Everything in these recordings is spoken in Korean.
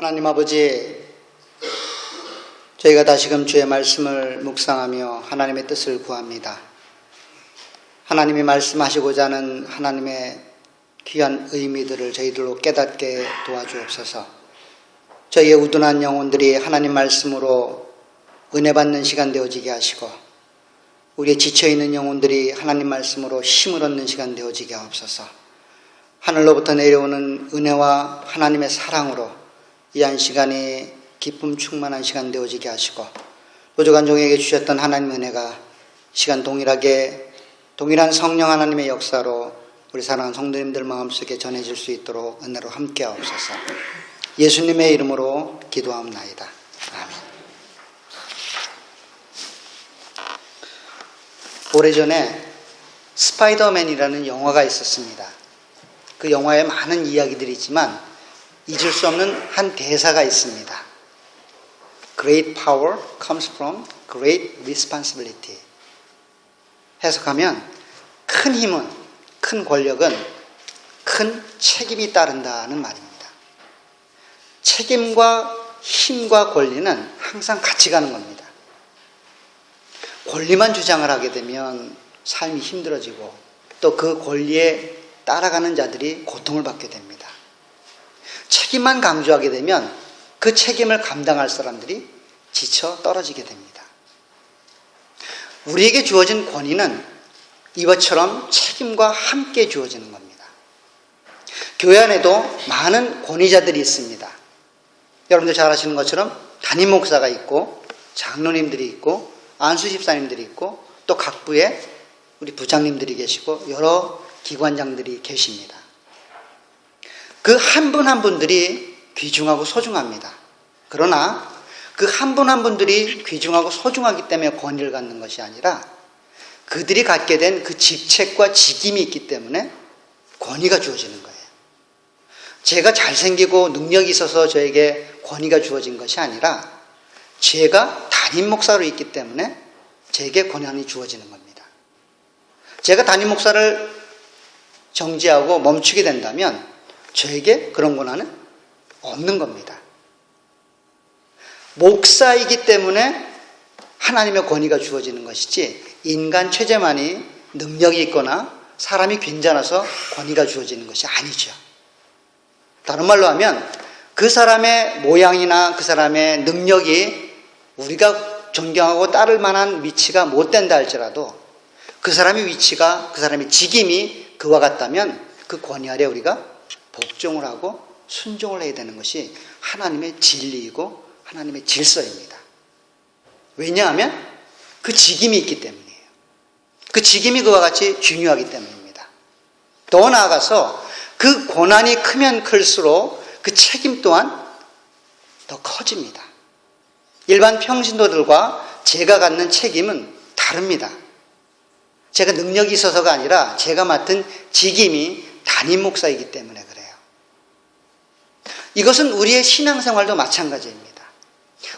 하나님 아버지, 저희가 다시금 주의 말씀을 묵상하며 하나님의 뜻을 구합니다. 하나님이 말씀하시고자 하는 하나님의 귀한 의미들을 저희들로 깨닫게 도와주옵소서. 저희의 우둔한 영혼들이 하나님 말씀으로 은혜 받는 시간 되어지게 하시고, 우리의 지쳐있는 영혼들이 하나님 말씀으로 힘을 얻는 시간 되어지게 하옵소서. 하늘로부터 내려오는 은혜와 하나님의 사랑으로 이 한 시간이 기쁨 충만한 시간 되어지게 하시고, 부족한 종에게 주셨던 하나님의 은혜가 시간 동일한 성령 하나님의 역사로 우리 사랑하는 성도님들 마음속에 전해질 수 있도록 은혜로 함께 하옵소서. 예수님의 이름으로 기도하옵나이다. 아멘. 오래전에 스파이더맨이라는 영화가 있었습니다. 그 영화에 많은 이야기들이 있지만 잊을 수 없는 한 대사가 있습니다. Great power comes from great responsibility. 해석하면 큰 힘은, 큰 권력은 큰 책임이 따른다는 말입니다. 책임과 힘과 권리는 항상 같이 가는 겁니다. 권리만 주장을 하게 되면 삶이 힘들어지고 또 그 권리에 따라가는 자들이 고통을 받게 됩니다. 책임만 강조하게 되면 그 책임을 감당할 사람들이 지쳐 떨어지게 됩니다. 우리에게 주어진 권위는 이것처럼 책임과 함께 주어지는 겁니다. 교회 안에도 많은 권위자들이 있습니다. 여러분들 잘 아시는 것처럼 담임 목사가 있고 장로님들이 있고 안수 집사님들이 있고 또 각 부에 우리 부장님들이 계시고 여러 기관장들이 계십니다. 그 한 분 한 분들이 귀중하고 소중합니다. 그러나 그 한 분 한 분들이 귀중하고 소중하기 때문에 권위를 갖는 것이 아니라 그들이 갖게 된 그 직책과 직임이 있기 때문에 권위가 주어지는 거예요. 제가 잘생기고 능력이 있어서 저에게 권위가 주어진 것이 아니라 제가 담임 목사로 있기 때문에 제게 권한이 주어지는 겁니다. 제가 담임 목사를 정지하고 멈추게 된다면 저에게 그런 권한은 없는 겁니다. 목사이기 때문에 하나님의 권위가 주어지는 것이지 인간 체제만이 능력이 있거나 사람이 괜찮아서 권위가 주어지는 것이 아니죠. 다른 말로 하면 그 사람의 모양이나 그 사람의 능력이 우리가 존경하고 따를 만한 위치가 못 된다 할지라도 그 사람의 위치가, 그 사람의 직임이 그와 같다면 그 권위 아래 우리가 복종을 하고 순종을 해야 되는 것이 하나님의 진리이고 하나님의 질서입니다. 왜냐하면 그 직임이 있기 때문이에요. 그 직임이 그와 같이 중요하기 때문입니다. 더 나아가서 그 권한이 크면 클수록 그 책임 또한 더 커집니다. 일반 평신도들과 제가 갖는 책임은 다릅니다. 제가 능력이 있어서가 아니라 제가 맡은 직임이 담임 목사이기 때문에 그래요. 이것은 우리의 신앙생활도 마찬가지입니다.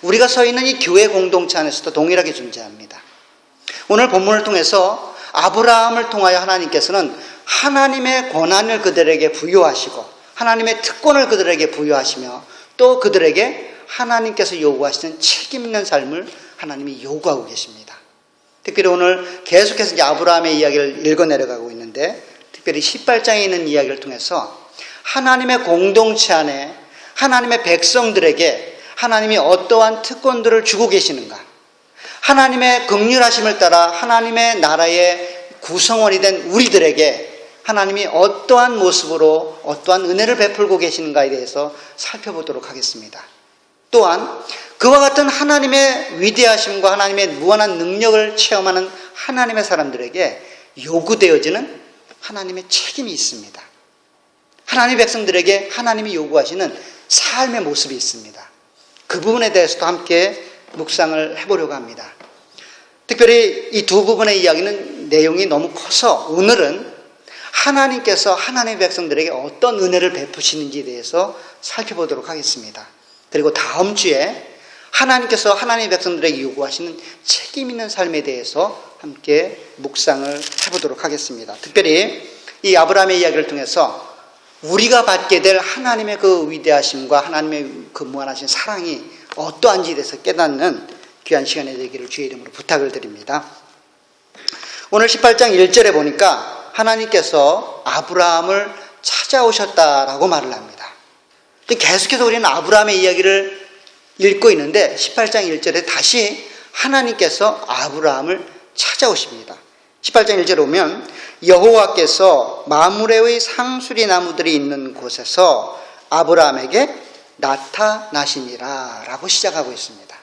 우리가 서 있는 이 교회 공동체 안에서도 동일하게 존재합니다. 오늘 본문을 통해서 아브라함을 통하여 하나님께서는 하나님의 권한을 그들에게 부여하시고 하나님의 특권을 그들에게 부여하시며 또 그들에게 하나님께서 요구하시는 책임 있는 삶을 하나님이 요구하고 계십니다. 특별히 오늘 계속해서 이제 아브라함의 이야기를 읽어 내려가고 있는데 특별히 18장에 있는 이야기를 통해서 하나님의 공동체 안에 하나님의 백성들에게 하나님이 어떠한 특권들을 주고 계시는가, 하나님의 긍휼하심을 따라 하나님의 나라의 구성원이 된 우리들에게 하나님이 어떠한 모습으로 어떠한 은혜를 베풀고 계시는가에 대해서 살펴보도록 하겠습니다. 또한 그와 같은 하나님의 위대하심과 하나님의 무한한 능력을 체험하는 하나님의 사람들에게 요구되어지는 하나님의 책임이 있습니다. 하나님의 백성들에게 하나님이 요구하시는 삶의 모습이 있습니다. 그 부분에 대해서도 함께 묵상을 해보려고 합니다. 특별히 이 두 부분의 이야기는 내용이 너무 커서 오늘은 하나님께서 하나님의 백성들에게 어떤 은혜를 베푸시는지에 대해서 살펴보도록 하겠습니다. 그리고 다음 주에 하나님께서 하나님의 백성들에게 요구하시는 책임 있는 삶에 대해서 함께 묵상을 해보도록 하겠습니다. 특별히 이 아브라함의 이야기를 통해서 우리가 받게 될 하나님의 그 위대하심과 하나님의 그 무한하신 사랑이 어떠한지에 대해서 깨닫는 귀한 시간이 되기를 주의 이름으로 부탁을 드립니다. 오늘 18장 1절에 보니까 하나님께서 아브라함을 찾아오셨다라고 말을 합니다. 계속해서 우리는 아브라함의 이야기를 읽고 있는데 18장 1절에 다시 하나님께서 아브라함을 찾아오십니다. 18장 1절에 보면 여호와께서 마므레의 상수리 나무들이 있는 곳에서 아브라함에게 나타나시니라 라고 시작하고 있습니다.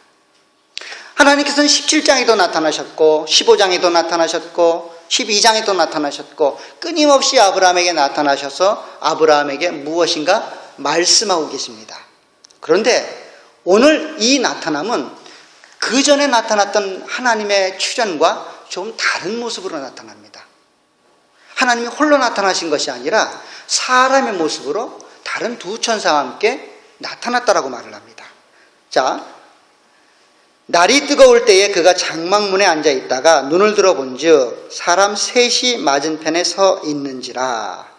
하나님께서는 17장에도 나타나셨고 15장에도 나타나셨고 12장에도 나타나셨고 끊임없이 아브라함에게 나타나셔서 아브라함에게 무엇인가 말씀하고 계십니다. 그런데 오늘 이 나타남은 그 전에 나타났던 하나님의 출현과 좀 다른 모습으로 나타납니다. 하나님이 홀로 나타나신 것이 아니라 사람의 모습으로 다른 두 천사와 함께 나타났다라고 말을 합니다. 자, 날이 뜨거울 때에 그가 장막문에 앉아 있다가 눈을 들어본즉 사람 셋이 맞은편에 서 있는지라.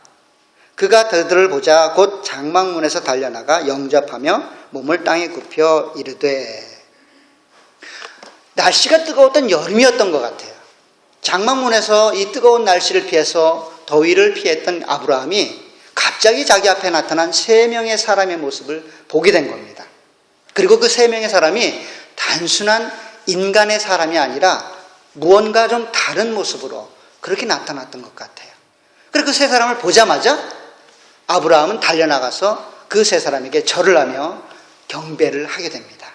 그가 그들을 보자 곧 장막문에서 달려나가 영접하며 몸을 땅에 굽혀 이르되. 날씨가 뜨거웠던 여름이었던 것 같아요. 장막문에서 이 뜨거운 날씨를 피해서 더위를 피했던 아브라함이 갑자기 자기 앞에 나타난 세 명의 사람의 모습을 보게 된 겁니다. 그리고 그 세 명의 사람이 단순한 인간의 사람이 아니라 무언가 좀 다른 모습으로 그렇게 나타났던 것 같아요. 그리고 그 세 사람을 보자마자 아브라함은 달려나가서 그 세 사람에게 절을 하며 경배를 하게 됩니다.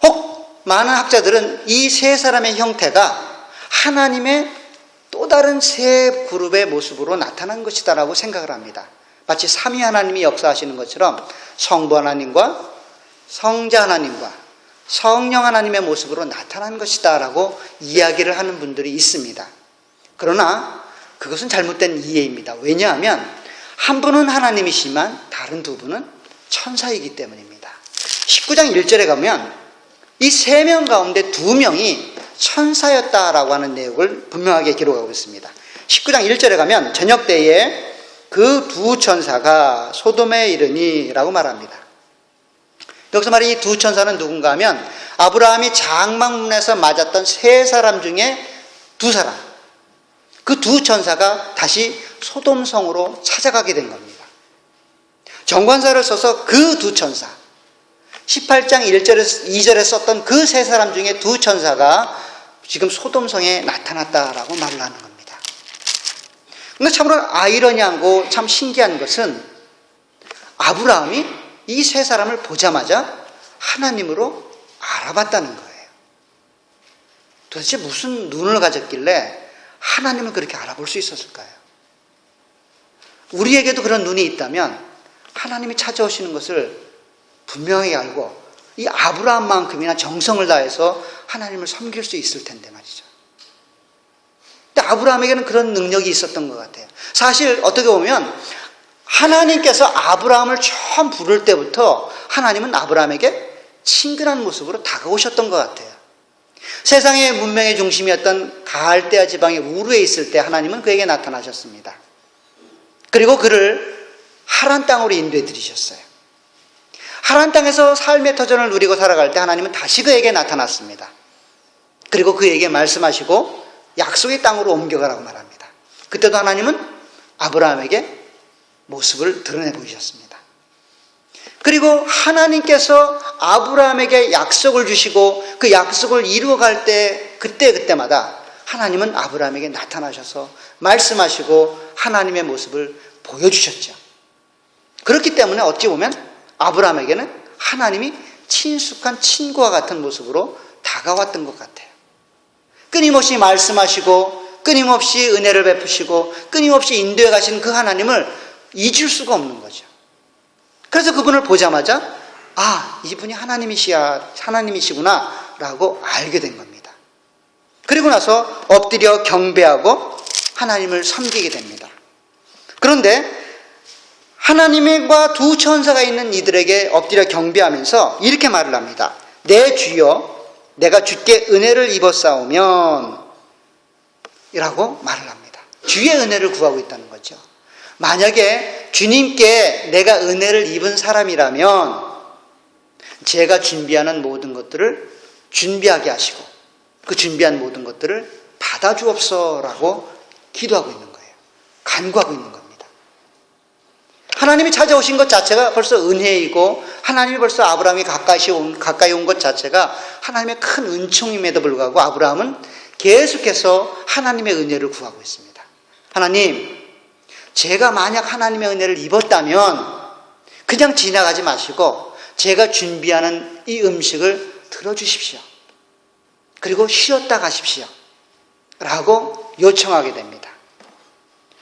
혹 많은 학자들은 이 세 사람의 형태가 하나님의 또 다른 세 그룹의 모습으로 나타난 것이다라고 생각을 합니다. 마치 삼위 하나님이 역사하시는 것처럼 성부 하나님과 성자 하나님과 성령 하나님의 모습으로 나타난 것이다라고 이야기를 하는 분들이 있습니다. 그러나 그것은 잘못된 이해입니다. 왜냐하면 한 분은 하나님이시지만 다른 두 분은 천사이기 때문입니다. 19장 1절에 가면 이 세 명 가운데 두 명이 천사였다라고 하는 내용을 분명하게 기록하고 있습니다. 19장 1절에 가면 저녁 때에 그 두 천사가 소돔에 이르니 라고 말합니다. 여기서 말하는 이 두 천사는 누군가 하면 아브라함이 장막문에서 맞았던 세 사람 중에 두 사람, 그 두 천사가 다시 소돔성으로 찾아가게 된 겁니다. 정관사를 써서 그 두 천사, 18장 1절에서 2절에 썼던 그 세 사람 중에 두 천사가 지금 소돔성에 나타났다라고 말을 하는 겁니다. 근데 참으로 아이러니하고 참 신기한 것은 아브라함이 이 세 사람을 보자마자 하나님으로 알아봤다는 거예요. 도대체 무슨 눈을 가졌길래 하나님을 그렇게 알아볼 수 있었을까요? 우리에게도 그런 눈이 있다면 하나님이 찾아오시는 것을 분명히 알고 이 아브라함만큼이나 정성을 다해서 하나님을 섬길 수 있을 텐데 말이죠. 근데 아브라함에게는 그런 능력이 있었던 것 같아요. 사실 어떻게 보면 하나님께서 아브라함을 처음 부를 때부터 하나님은 아브라함에게 친근한 모습으로 다가오셨던 것 같아요. 세상의 문명의 중심이었던 갈대아 지방의 우르에 있을 때 하나님은 그에게 나타나셨습니다. 그리고 그를 하란 땅으로 인도해 드리셨어요. 하란 땅에서 삶의 터전을 누리고 살아갈 때 하나님은 다시 그에게 나타났습니다. 그리고 그에게 말씀하시고 약속의 땅으로 옮겨가라고 말합니다. 그때도 하나님은 아브라함에게 모습을 드러내 보이셨습니다. 그리고 하나님께서 아브라함에게 약속을 주시고 그 약속을 이루어갈 때 그때마다 하나님은 아브라함에게 나타나셔서 말씀하시고 하나님의 모습을 보여주셨죠. 그렇기 때문에 어찌 보면 아브라함에게는 하나님이 친숙한 친구와 같은 모습으로 다가왔던 것 같아요. 끊임없이 말씀하시고 끊임없이 은혜를 베푸시고 끊임없이 인도해 가시는 그 하나님을 잊을 수가 없는 거죠. 그래서 그분을 보자마자 이분이 하나님이시구나 라고 알게 된 겁니다. 그리고 나서 엎드려 경배하고 하나님을 섬기게 됩니다. 그런데 하나님과 두 천사가 있는 이들에게 엎드려 경배하면서 이렇게 말을 합니다. 내 주여, 내가 주께 은혜를 입었사오면 이라고 말을 합니다. 주의 은혜를 구하고 있다는 거죠. 만약에 주님께 내가 은혜를 입은 사람이라면 제가 준비하는 모든 것들을 준비하게 하시고 그 준비한 모든 것들을 받아주옵소라고 기도하고 있는 거예요. 간구하고 있는 겁니다. 하나님이 찾아오신 것 자체가 벌써 은혜이고 하나님이 벌써 아브라함이 가까이 온 것 자체가 하나님의 큰 은총임에도 불구하고 아브라함은 계속해서 하나님의 은혜를 구하고 있습니다. 하나님, 제가 만약 하나님의 은혜를 입었다면 그냥 지나가지 마시고 제가 준비하는 이 음식을 들어주십시오. 그리고 쉬었다 가십시오. 라고 요청하게 됩니다.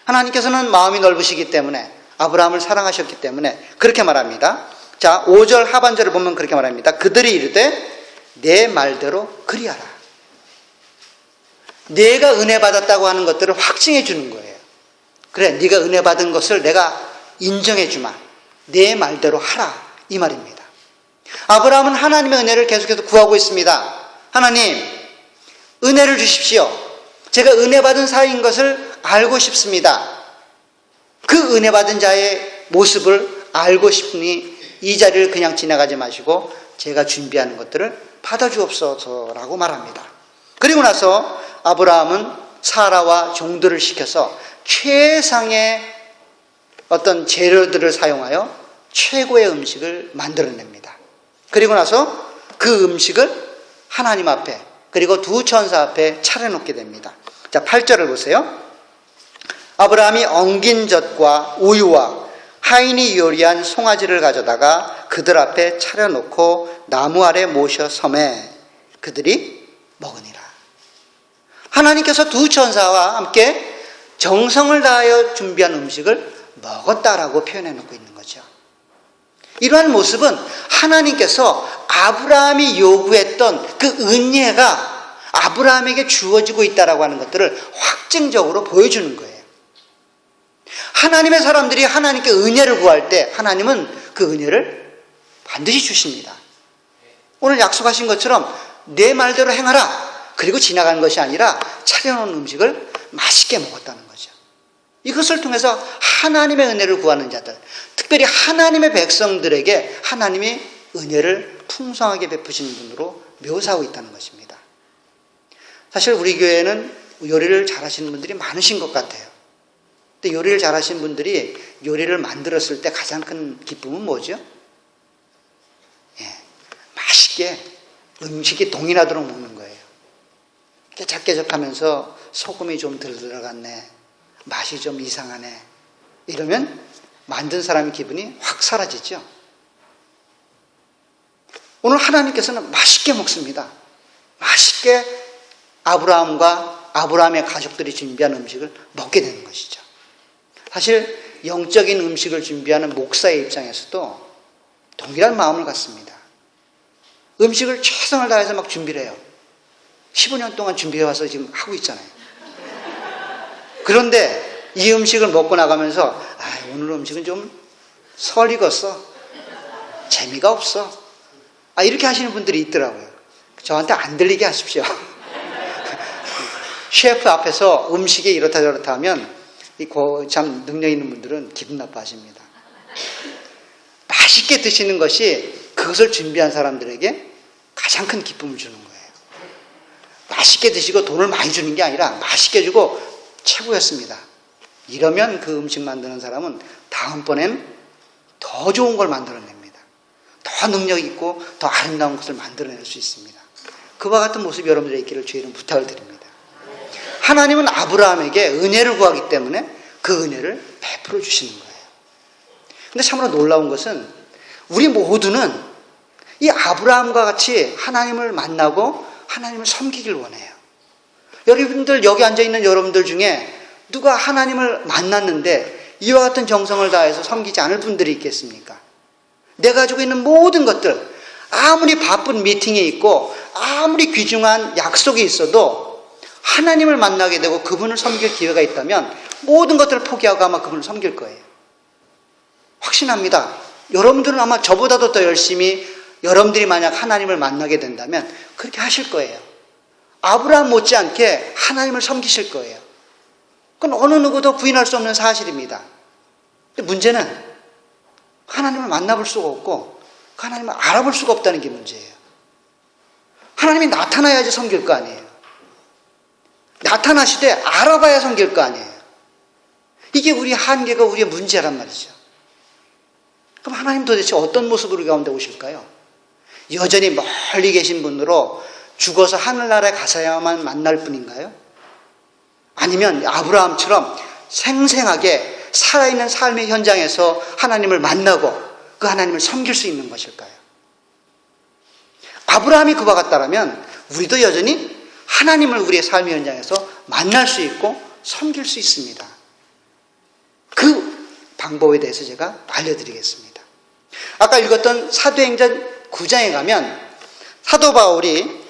하나님께서는 마음이 넓으시기 때문에 아브라함을 사랑하셨기 때문에 그렇게 말합니다. 자, 5절 하반절을 보면 그렇게 말합니다. 그들이 이르되 내 말대로 그리하라. 내가 은혜 받았다고 하는 것들을 확증해 주는 거예요. 그래, 네가 은혜 받은 것을 내가 인정해 주마. 내 말대로 하라. 이 말입니다. 아브라함은 하나님의 은혜를 계속해서 구하고 있습니다. 하나님, 은혜를 주십시오. 제가 은혜 받은 사이인 것을 알고 싶습니다. 그 은혜 받은 자의 모습을 알고 싶으니 이 자리를 그냥 지나가지 마시고 제가 준비하는 것들을 받아주옵소서라고 말합니다. 그리고 나서 아브라함은 사라와 종들을 시켜서 최상의 어떤 재료들을 사용하여 최고의 음식을 만들어냅니다. 그리고 나서 그 음식을 하나님 앞에 그리고 두 천사 앞에 차려놓게 됩니다. 자, 8절을 보세요. 아브라함이 엉긴 젖과 우유와 하인이 요리한 송아지를 가져다가 그들 앞에 차려놓고 나무 아래 모셔 섬에 그들이 먹으니라. 하나님께서 두 천사와 함께 정성을 다하여 준비한 음식을 먹었다라고 표현해 놓고 있는 거죠. 이러한 모습은 하나님께서 아브라함이 요구했던 그 은혜가 아브라함에게 주어지고 있다라고 하는 것들을 확증적으로 보여주는 거예요. 하나님의 사람들이 하나님께 은혜를 구할 때 하나님은 그 은혜를 반드시 주십니다. 오늘 약속하신 것처럼 내 말대로 행하라. 그리고 지나가는 것이 아니라 차려놓은 음식을 맛있게 먹었다는 거죠. 이것을 통해서 하나님의 은혜를 구하는 자들, 특별히 하나님의 백성들에게 하나님이 은혜를 풍성하게 베푸시는 분으로 묘사하고 있다는 것입니다. 사실 우리 교회에는 요리를 잘하시는 분들이 많으신 것 같아요. 근데 요리를 잘하시는 분들이 요리를 만들었을 때 가장 큰 기쁨은 뭐죠? 맛있게 음식이 동이 나도록 먹는 거예요. 깨작깨작하면서 소금이 좀 덜 들어갔네, 맛이 좀 이상하네, 이러면 만든 사람의 기분이 확 사라지죠. 오늘 하나님께서는 맛있게 먹습니다. 맛있게 아브라함과 아브라함의 가족들이 준비한 음식을 먹게 되는 것이죠. 사실 영적인 음식을 준비하는 목사의 입장에서도 동일한 마음을 갖습니다. 음식을 최선을 다해서 막 준비를 해요. 15년 동안 준비해와서 지금 하고 있잖아요. 그런데 이 음식을 먹고 나가면서 오늘 음식은 좀 설익었어, 재미가 없어, 이렇게 하시는 분들이 있더라고요. 저한테 안 들리게 하십시오. 셰프 앞에서 음식이 이렇다 저렇다 하면 참 능력 있는 분들은 기분 나빠하십니다. 맛있게 드시는 것이 그것을 준비한 사람들에게 가장 큰 기쁨을 주는 거예요. 맛있게 드시고 돈을 많이 주는 게 아니라 맛있게 주고 최고였습니다. 이러면 그 음식 만드는 사람은 다음번엔 더 좋은 걸 만들어냅니다. 더 능력 있고 더 아름다운 것을 만들어낼 수 있습니다. 그와 같은 모습이 여러분들의 있기를 주의 이름 부탁을 드립니다. 하나님은 아브라함에게 은혜를 구하기 때문에 그 은혜를 베풀어 주시는 거예요. 근데 참으로 놀라운 것은 우리 모두는 이 아브라함과 같이 하나님을 만나고 하나님을 섬기길 원해요. 여러분들, 여기 앉아있는 여러분들 중에 누가 하나님을 만났는데 이와 같은 정성을 다해서 섬기지 않을 분들이 있겠습니까? 내가 가지고 있는 모든 것들, 아무리 바쁜 미팅이 있고 아무리 귀중한 약속이 있어도 하나님을 만나게 되고 그분을 섬길 기회가 있다면 모든 것들을 포기하고 아마 그분을 섬길 거예요. 확신합니다. 여러분들은 아마 저보다도 더 열심히 여러분들이 만약 하나님을 만나게 된다면 그렇게 하실 거예요. 아브라함 못지않게 하나님을 섬기실 거예요. 그건 어느 누구도 부인할 수 없는 사실입니다. 근데 문제는 하나님을 만나볼 수가 없고 하나님을 알아볼 수가 없다는 게 문제예요. 하나님이 나타나야지 섬길 거 아니에요. 나타나시되 알아봐야 섬길 거 아니에요. 이게 우리의 한계가 우리의 문제란 말이죠. 그럼 하나님 도대체 어떤 모습으로 우리 가운데 오실까요? 여전히 멀리 계신 분으로 죽어서 하늘나라에 가서야만 만날 뿐인가요? 아니면 아브라함처럼 생생하게 살아있는 삶의 현장에서 하나님을 만나고 그 하나님을 섬길 수 있는 것일까요? 아브라함이 그와 같다라면 우리도 여전히 하나님을 우리의 삶의 현장에서 만날 수 있고 섬길 수 있습니다. 그 방법에 대해서 제가 알려드리겠습니다. 아까 읽었던 사도행전 9장에 가면 사도 바울이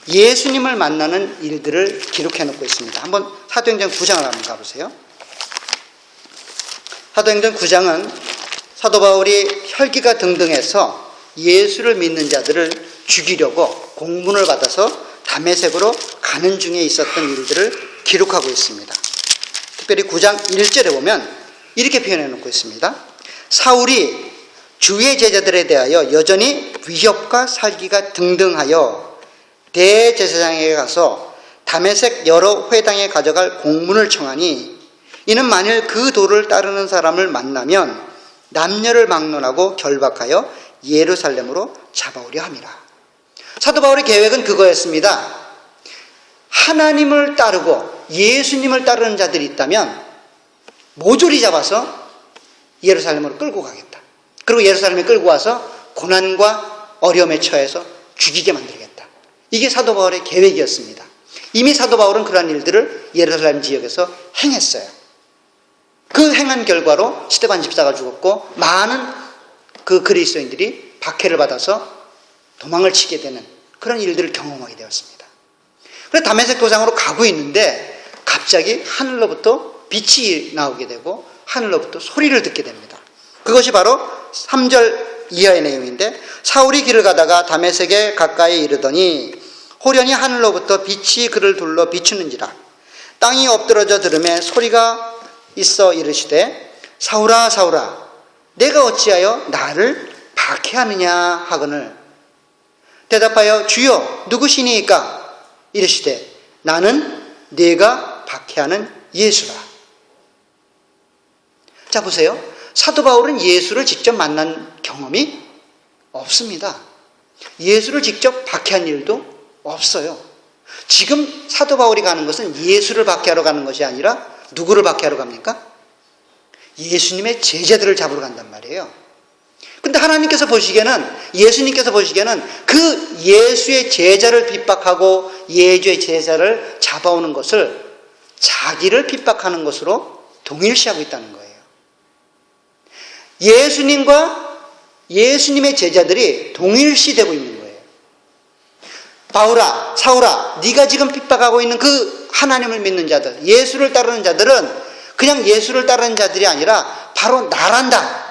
예수님을 만나는 일들을 기록해 놓고 있습니다. 한번 사도행전 9장을 한번 가보세요. 사도행전 9장은 사도 바울이 혈기가 등등해서 예수를 믿는 자들을 죽이려고 공문을 받아서 다메섹으로 가는 중에 있었던 일들을 기록하고 있습니다. 특별히 9장 1절에 보면 이렇게 표현해 놓고 있습니다. 사울이 주의 제자들에 대하여 여전히 위협과 살기가 등등하여 대제사장에게 가서 다메섹 여러 회당에 가져갈 공문을 청하니 이는 만일 그 도를 따르는 사람을 만나면 남녀를 막론하고 결박하여 예루살렘으로 잡아오려 함이라. 사도 바울의 계획은 그거였습니다. 하나님을 따르고 예수님을 따르는 자들이 있다면 모조리 잡아서 예루살렘으로 끌고 가겠다. 그리고 예루살렘에 끌고 와서 고난과 어려움에 처해서 죽이게 만들겠다. 이게 사도 바울의 계획이었습니다. 이미 사도 바울은 그러한 일들을 예루살렘 지역에서 행했어요. 그 행한 결과로 스데반 집사가 죽었고 많은 그 그리스도인들이 박해를 받아서 도망을 치게 되는 그런 일들을 경험하게 되었습니다. 그래서 다메섹 도상으로 가고 있는데 갑자기 하늘로부터 빛이 나오게 되고 하늘로부터 소리를 듣게 됩니다. 그것이 바로 3절 이하의 내용인데 사울이 길을 가다가 다메섹에 가까이 이르더니 호련히 하늘로부터 빛이 그를 둘러 비추는지라. 땅이 엎드러져 들음에 소리가 있어 이르시되 사울아 사울아 내가 어찌하여 나를 박해하느냐 하거늘 대답하여 주여 누구시니이까 이르시되 나는 네가 박해하는 예수라. 자 보세요. 사도 바울은 예수를 직접 만난 경험이 없습니다. 예수를 직접 박해한 일도 없어요. 지금 사도 바울이 가는 것은 예수를 박해하러 가는 것이 아니라 누구를 박해하러 갑니까? 예수님의 제자들을 잡으러 간단 말이에요. 근데 하나님께서 보시기에는 예수님께서 보시기에는 그 예수의 제자를 핍박하고 예수의 제자를 잡아오는 것을 자기를 핍박하는 것으로 동일시하고 있다는 거예요. 예수님과 예수님의 제자들이 동일시되고 있는 거예요. 바울아, 사울아, 네가 지금 핍박하고 있는 그 하나님을 믿는 자들, 예수를 따르는 자들은 그냥 예수를 따르는 자들이 아니라 바로 나란다.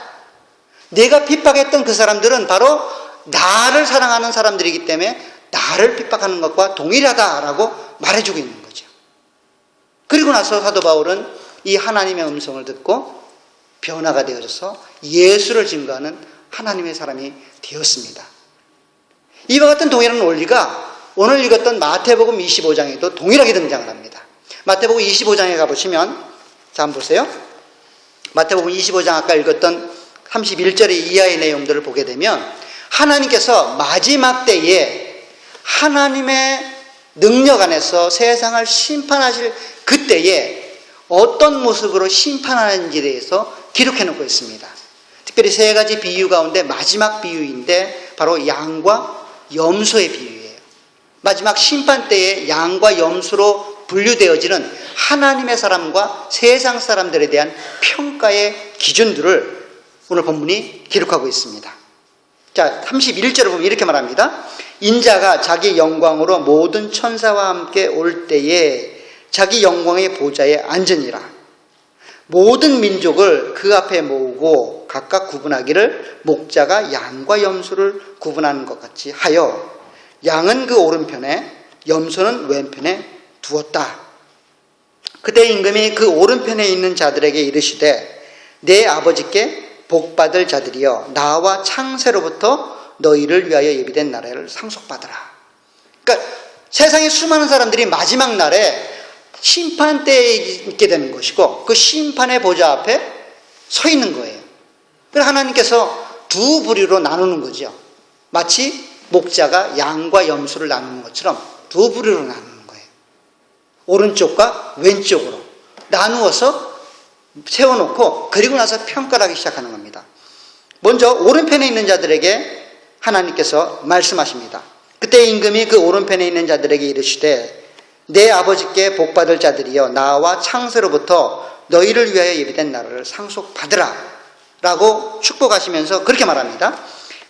내가 핍박했던 그 사람들은 바로 나를 사랑하는 사람들이기 때문에 나를 핍박하는 것과 동일하다라고 말해주고 있는 거죠. 그리고 나서 사도 바울은 이 하나님의 음성을 듣고 변화가 되어져서 예수를 증거하는 하나님의 사람이 되었습니다. 이와 같은 동일한 원리가 오늘 읽었던 마태복음 25장에도 동일하게 등장을 합니다. 마태복음 25장에 가보시면 자 한번 보세요. 마태복음 25장 아까 읽었던 31절의 이하의 내용들을 보게 되면 하나님께서 마지막 때에 하나님의 능력 안에서 세상을 심판하실 그때에 어떤 모습으로 심판하는지에 대해서 기록해 놓고 있습니다. 특별히 세 가지 비유 가운데 마지막 비유인데 바로 양과 염소의 비유예요. 마지막 심판 때에 양과 염소로 분류되어지는 하나님의 사람과 세상 사람들에 대한 평가의 기준들을 오늘 본문이 기록하고 있습니다. 자, 31절을 보면 이렇게 말합니다. 인자가 자기 영광으로 모든 천사와 함께 올 때에 자기 영광의 보좌에 앉으니라. 모든 민족을 그 앞에 모으고 각각 구분하기를 목자가 양과 염소를 구분하는 것 같이 하여 양은 그 오른편에 염소는 왼편에 두었다. 그때 임금이 그 오른편에 있는 자들에게 이르시되 내 아버지께 복받을 자들이여 나와 창세로부터 너희를 위하여 예비된 나라를 상속받으라. 그러니까 세상의 수많은 사람들이 마지막 날에 심판대에 있게 되는 것이고 그 심판의 보좌 앞에 서 있는 거예요. 그래서 하나님께서 두 부류로 나누는 거죠. 마치 목자가 양과 염소를 나누는 것처럼 두 부류로 나누는 거예요. 오른쪽과 왼쪽으로 나누어서 세워놓고 그리고 나서 평가를 하기 시작하는 겁니다. 먼저 오른편에 있는 자들에게 하나님께서 말씀하십니다. 그때 임금이 그 오른편에 있는 자들에게 이르시되 내 아버지께 복받을 자들이여 나와 창세로부터 너희를 위하여 예비된 나라를 상속받으라 라고 축복하시면서 그렇게 말합니다.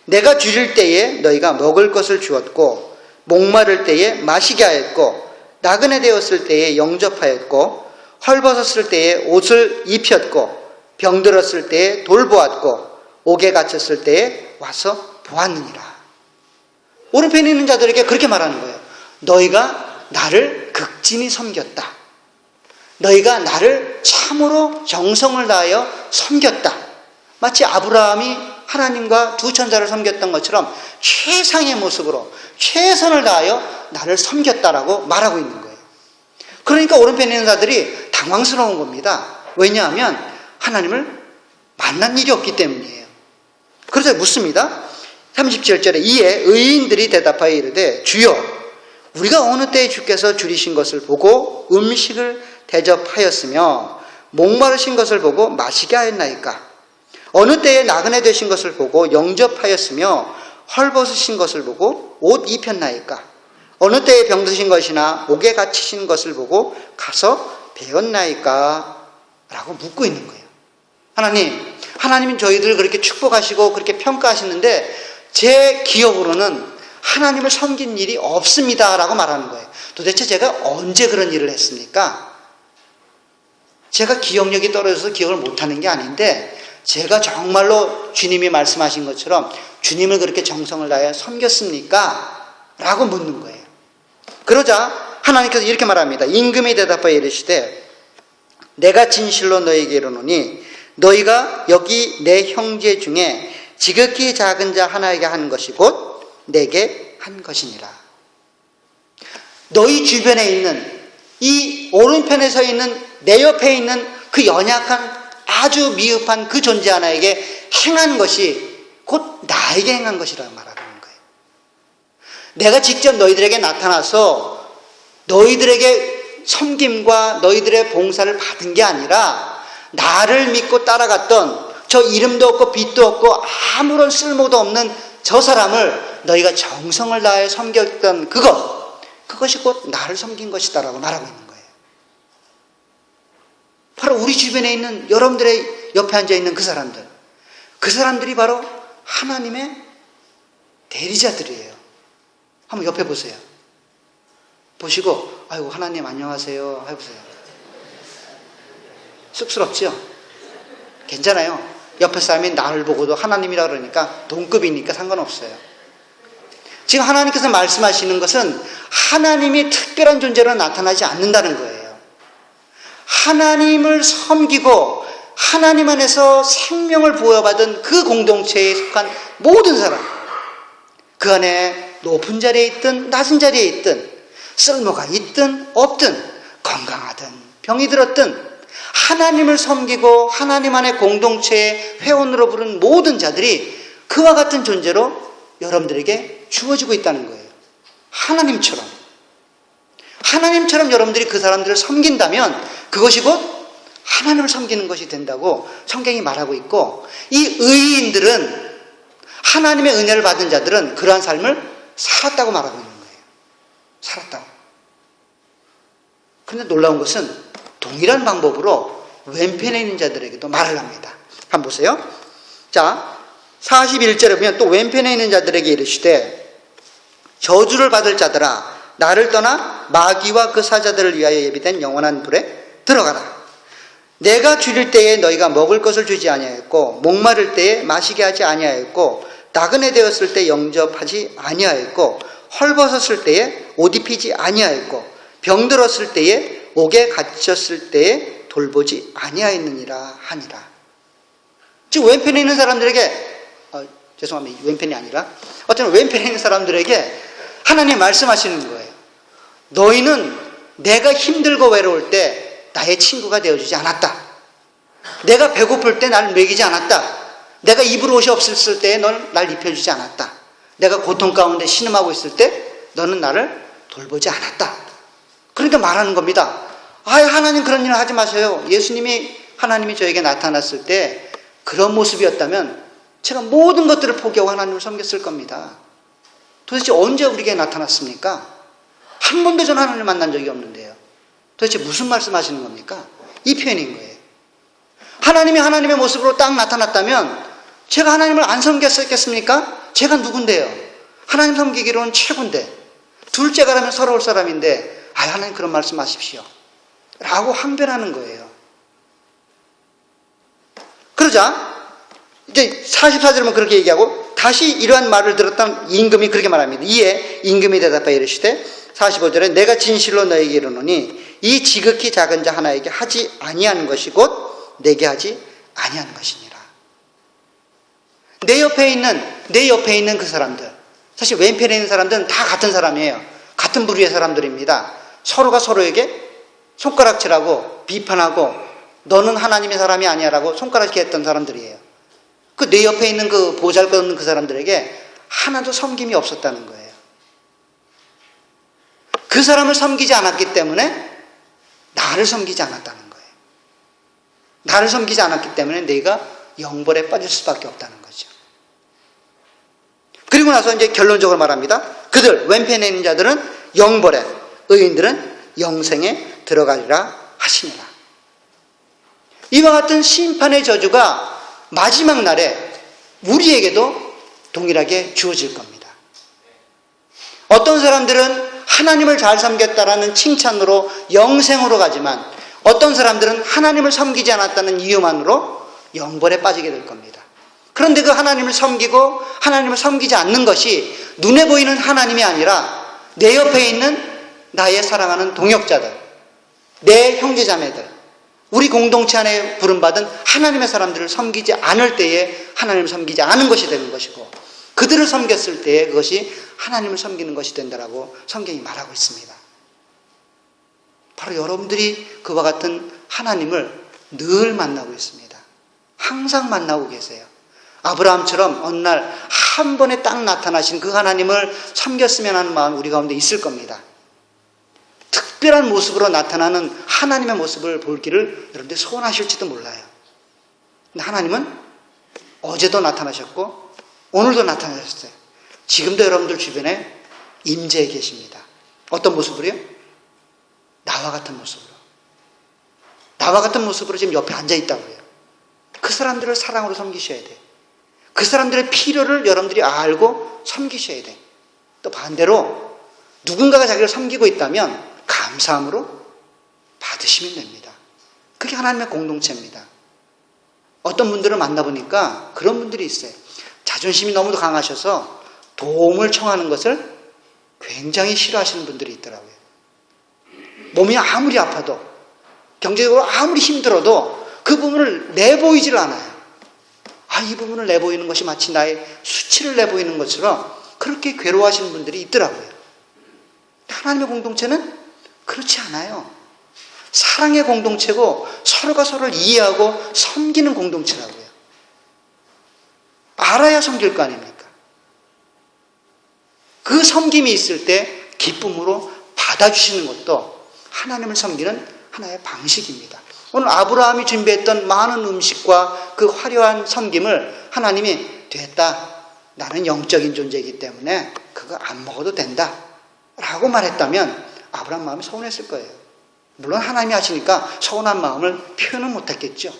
내가 줄일 때에 너희가 먹을 것을 주었고 목마를 때에 마시게 하였고 나그네 되었을 때에 영접하였고 헐벗었을 때에 옷을 입혔고 병들었을 때에 돌보았고 옥에 갇혔을 때에 와서 보았느니라. 오른편에 있는 자들에게 그렇게 말하는 거예요. 너희가 나를 극진히 섬겼다. 너희가 나를 참으로 정성을 다하여 섬겼다. 마치 아브라함이 하나님과 두 천사를 섬겼던 것처럼 최상의 모습으로 최선을 다하여 나를 섬겼다라고 말하고 있는 거예요. 그러니까 오른편에 있는 자들이 당황스러운 겁니다. 왜냐하면 하나님을 만난 일이 없기 때문이에요. 그래서 묻습니다. 37절에 이에 의인들이 대답하여 이르되 주여 우리가 어느 때에 주께서 줄이신 것을 보고 음식을 대접하였으며 목마르신 것을 보고 마시게 하였나이까? 어느 때에 나그네 되신 것을 보고 영접하였으며 헐벗으신 것을 보고 옷 입혔나이까? 어느 때에 병드신 것이나 옥에 갇히신 것을 보고 가서 배웠나이까? 라고 묻고 있는 거예요. 하나님은 저희들을 그렇게 축복하시고 그렇게 평가하시는데 제 기억으로는 하나님을 섬긴 일이 없습니다 라고 말하는 거예요. 도대체 제가 언제 그런 일을 했습니까? 제가 기억력이 떨어져서 기억을 못하는 게 아닌데 제가 정말로 주님이 말씀하신 것처럼 주님을 그렇게 정성을 다해 섬겼습니까? 라고 묻는 거예요. 그러자 하나님께서 이렇게 말합니다. 임금이 대답하여 이르시되 내가 진실로 너희에게 이르노니 너희가 여기 내 형제 중에 지극히 작은 자 하나에게 한 것이 곧 내게 한 것이니라. 너희 주변에 있는 이 오른편에 서 있는 내 옆에 있는 그 연약한 아주 미흡한 그 존재 하나에게 행한 것이 곧 나에게 행한 것이라고 말하는 거예요. 내가 직접 너희들에게 나타나서 너희들에게 섬김과 너희들의 봉사를 받은 게 아니라 나를 믿고 따라갔던 저 이름도 없고 빛도 없고 아무런 쓸모도 없는 저 사람을 너희가 정성을 다해 섬겼던 그것이 곧 나를 섬긴 것이다라고 말하고 있는 거예요. 바로 우리 주변에 있는 여러분들의 옆에 앉아있는 그 사람들이 바로 하나님의 대리자들이에요. 한번 옆에 보세요. 보시고 아이고 하나님 안녕하세요 해보세요. 쑥스럽죠? 괜찮아요. 옆에 사람이 나를 보고도 하나님이라 그러니까 동급이니까 상관없어요. 지금 하나님께서 말씀하시는 것은 하나님이 특별한 존재로 나타나지 않는다는 거예요. 하나님을 섬기고 하나님 안에서 생명을 부여받은 그 공동체에 속한 모든 사람, 그 안에 높은 자리에 있든 낮은 자리에 있든 쓸모가 있든 없든 건강하든 병이 들었든 하나님을 섬기고 하나님 안의 공동체의 회원으로 부른 모든 자들이 그와 같은 존재로 여러분들에게 주어지고 있다는 거예요. 하나님처럼 여러분들이 그 사람들을 섬긴다면 그것이 곧 하나님을 섬기는 것이 된다고 성경이 말하고 있고, 이 의인들은 하나님의 은혜를 받은 자들은 그러한 삶을 살았다고 말하고 있는 거예요. 살았다고. 그런데 놀라운 것은 동일한 방법으로 왼편에 있는 자들에게도 말을 합니다. 한번 보세요. 자, 41절에 보면 또 왼편에 있는 자들에게 이르시되 저주를 받을 자들아 나를 떠나 마귀와 그 사자들을 위하여 예비된 영원한 불에 들어가라. 내가 줄일 때에 너희가 먹을 것을 주지 아니하였고 목마를 때에 마시게 하지 아니하였고 나그네 되었을 때 영접하지 아니하였고 헐벗었을 때에 옷 입히지 아니하였고 병들었을 때에 옥에 갇혔을 때에 돌보지 아니하였느니라 하니라. 지금 왼편에 있는 사람들에게, 죄송합니다. 왼편이 아니라, 어떤 왼편에 있는 사람들에게 하나님 말씀하시는 거예요. 너희는 내가 힘들고 외로울 때 나의 친구가 되어주지 않았다. 내가 배고플 때 나를 먹이지 않았다. 내가 입을 옷이 없었을 때 넌 날 입혀주지 않았다. 내가 고통 가운데 신음하고 있을 때 너는 나를 돌보지 않았다. 그러니까 말하는 겁니다. 하나님 그런 일을 하지 마세요. 하나님이 저에게 나타났을 때 그런 모습이었다면 제가 모든 것들을 포기하고 하나님을 섬겼을 겁니다. 도대체 언제 우리에게 나타났습니까? 한 번도 전 하나님을 만난 적이 없는데요. 도대체 무슨 말씀하시는 겁니까? 이 표현인 거예요. 하나님이 하나님의 모습으로 딱 나타났다면 제가 하나님을 안 섬겼겠습니까? 제가 누군데요? 하나님 섬기기로는 최고인데, 둘째가라면 서러울 사람인데, 하나님 그런 말씀하십시오 라고 항변하는 거예요. 그러자 이제 44절에 보면 그렇게 얘기하고, 다시 이러한 말을 들었던 임금이 그렇게 말합니다. 이에 임금이 대답하여 이르시되 45절에 내가 진실로 너에게 이르노니 이 지극히 작은 자 하나에게 하지 아니하는 것이 곧 내게 하지 아니하는 것이니라. 내 옆에 있는 그 사람들, 사실 왼편에 있는 사람들은 다 같은 사람이에요. 같은 부류의 사람들입니다. 서로가 서로에게 손가락질하고 비판하고 너는 하나님의 사람이 아니야 라고 손가락질 했던 사람들이에요. 그 내 옆에 있는 그 보잘것없는 그 사람들에게 하나도 섬김이 없었다는 거예요. 그 사람을 섬기지 않았기 때문에 나를 섬기지 않았다는 거예요. 나를 섬기지 않았기 때문에 내가 영벌에 빠질 수밖에 없다는 거죠. 그리고 나서 이제 결론적으로 말합니다. 그들 왼편에 있는 자들은 영벌에, 의인들은 영생에 들어가리라 하시니라. 이와 같은 심판의 저주가 마지막 날에 우리에게도 동일하게 주어질 겁니다. 어떤 사람들은 하나님을 잘 섬겼다라는 칭찬으로 영생으로 가지만, 어떤 사람들은 하나님을 섬기지 않았다는 이유만으로 영벌에 빠지게 될 겁니다. 그런데 그 하나님을 섬기고 하나님을 섬기지 않는 것이 눈에 보이는 하나님이 아니라 내 옆에 있는 나의 사랑하는 동역자들, 내 형제자매들, 우리 공동체 안에 부름받은 하나님의 사람들을 섬기지 않을 때에 하나님을 섬기지 않은 것이 되는 것이고, 그들을 섬겼을 때에 그것이 하나님을 섬기는 것이 된다라고 성경이 말하고 있습니다. 바로 여러분들이 그와 같은 하나님을 늘 만나고 있습니다. 항상 만나고 계세요. 아브라함처럼 어느 날 한 번에 딱 나타나신 그 하나님을 섬겼으면 하는 마음이 우리 가운데 있을 겁니다. 특별한 모습으로 나타나는 하나님의 모습을 볼 길을 여러분들이 소원하실지도 몰라요. 근데 하나님은 어제도 나타나셨고 오늘도 나타나셨어요. 지금도 여러분들 주변에 임재해 계십니다. 어떤 모습으로요? 나와 같은 모습으로. 나와 같은 모습으로 지금 옆에 앉아 있다고 해요. 그 사람들을 사랑으로 섬기셔야 돼요. 그 사람들의 필요를 여러분들이 알고 섬기셔야 돼요. 또 반대로 누군가가 자기를 섬기고 있다면 감사함으로 받으시면 됩니다. 그게 하나님의 공동체입니다. 어떤 분들을 만나보니까 그런 분들이 있어요. 자존심이 너무도 강하셔서 도움을 청하는 것을 굉장히 싫어하시는 분들이 있더라고요. 몸이 아무리 아파도, 경제적으로 아무리 힘들어도 그 부분을 내보이질 않아요. 이 부분을 내보이는 것이 마치 나의 수치를 내보이는 것처럼 그렇게 괴로워하시는 분들이 있더라고요. 하나님의 공동체는 그렇지 않아요. 사랑의 공동체고 서로가 서로를 이해하고 섬기는 공동체라고요. 알아야 섬길 거 아닙니까? 그 섬김이 있을 때 기쁨으로 받아주시는 것도 하나님을 섬기는 하나의 방식입니다. 오늘 아브라함이 준비했던 많은 음식과 그 화려한 섬김을 하나님이 됐다. 나는 영적인 존재이기 때문에 그거 안 먹어도 된다. 라고 말했다면 아브라함 마음이 서운했을 거예요. 물론 하나님이 하시니까 서운한 마음을 표현은 못했겠죠.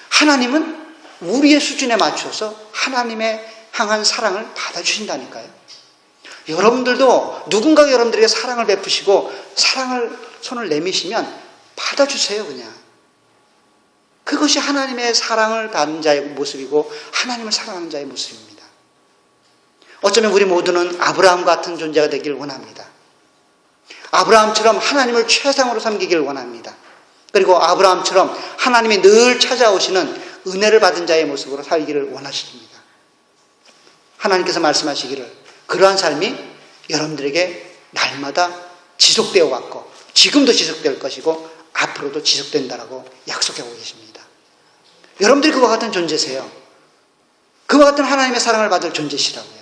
하나님은 우리의 수준에 맞춰서 하나님의 향한 사랑을 받아주신다니까요. 여러분들도 누군가가 여러분들에게 사랑을 베푸시고 사랑을 손을 내미시면 받아주세요. 그냥 그것이 하나님의 사랑을 받는 자의 모습이고 하나님을 사랑하는 자의 모습입니다. 어쩌면 우리 모두는 아브라함 같은 존재가 되기를 원합니다. 아브라함처럼 하나님을 최상으로 섬기기를 원합니다. 그리고 아브라함처럼 하나님이 늘 찾아오시는 은혜를 받은 자의 모습으로 살기를 원하십니다. 하나님께서 말씀하시기를 그러한 삶이 여러분들에게 날마다 지속되어 왔고 지금도 지속될 것이고 앞으로도 지속된다라고 약속하고 계십니다. 여러분들이 그와 같은 존재세요. 그와 같은 하나님의 사랑을 받을 존재시라고요.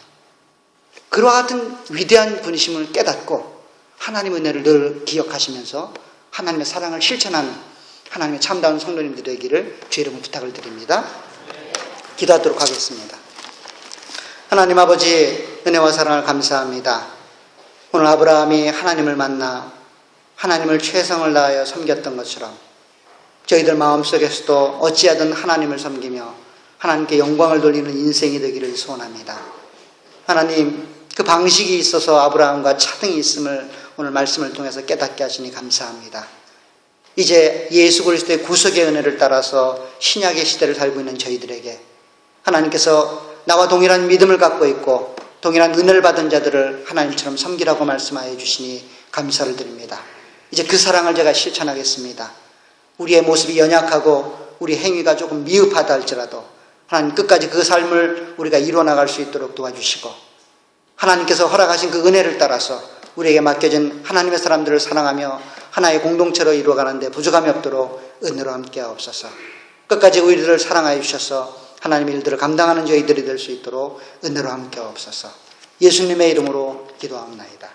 그와 같은 위대한 분이심을 깨닫고 하나님의 은혜를 늘 기억하시면서 하나님의 사랑을 실천하는 하나님의 참다운 성도님들 되기를 주의 이름으로 부탁을 드립니다. 기도하도록 하겠습니다. 하나님 아버지, 은혜와 사랑을 감사합니다. 오늘 아브라함이 하나님을 만나 하나님을 최선을 다하여 섬겼던 것처럼 저희들 마음속에서도 어찌하든 하나님을 섬기며 하나님께 영광을 돌리는 인생이 되기를 소원합니다. 하나님, 그 방식이 있어서 아브라함과 차등이 있음을 오늘 말씀을 통해서 깨닫게 하시니 감사합니다. 이제 예수 그리스도의 구속의 은혜를 따라서 신약의 시대를 살고 있는 저희들에게 하나님께서 나와 동일한 믿음을 갖고 있고 동일한 은혜를 받은 자들을 하나님처럼 섬기라고 말씀하여 주시니 감사를 드립니다. 이제 그 사랑을 제가 실천하겠습니다. 우리의 모습이 연약하고 우리 행위가 조금 미흡하다 할지라도 하나님 끝까지 그 삶을 우리가 이루어나갈 수 있도록 도와주시고 하나님께서 허락하신 그 은혜를 따라서 우리에게 맡겨진 하나님의 사람들을 사랑하며 하나의 공동체로 이루어가는데 부족함이 없도록 은혜로 함께하옵소서. 끝까지 우리들을 사랑하여 주셔서 하나님의 일들을 감당하는 저희들이 될 수 있도록 은혜로 함께하옵소서. 예수님의 이름으로 기도합니다.